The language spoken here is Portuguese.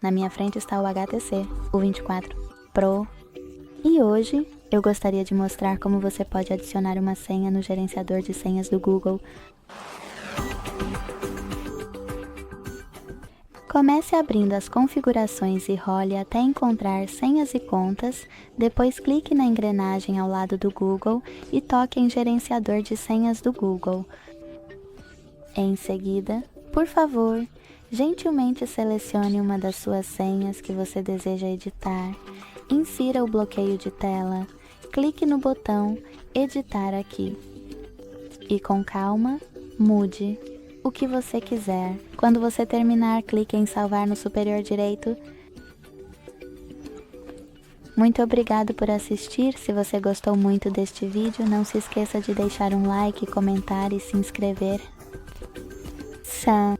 Na minha frente está o HTC, o 24 Pro. E hoje eu gostaria de mostrar como você pode adicionar uma senha no gerenciador de senhas do Google. Comece abrindo as configurações e role até encontrar senhas e contas, depois clique na engrenagem ao lado do Google e toque em gerenciador de senhas do Google. Em seguida, por favor, gentilmente selecione uma das suas senhas que você deseja editar, insira o bloqueio de tela, clique no botão Editar aqui e com calma, mude o que você quiser. Quando você terminar, clique em salvar no superior direito. Muito obrigado por assistir. Se você gostou muito deste vídeo, não se esqueça de deixar um like, comentar e se inscrever. Tchau!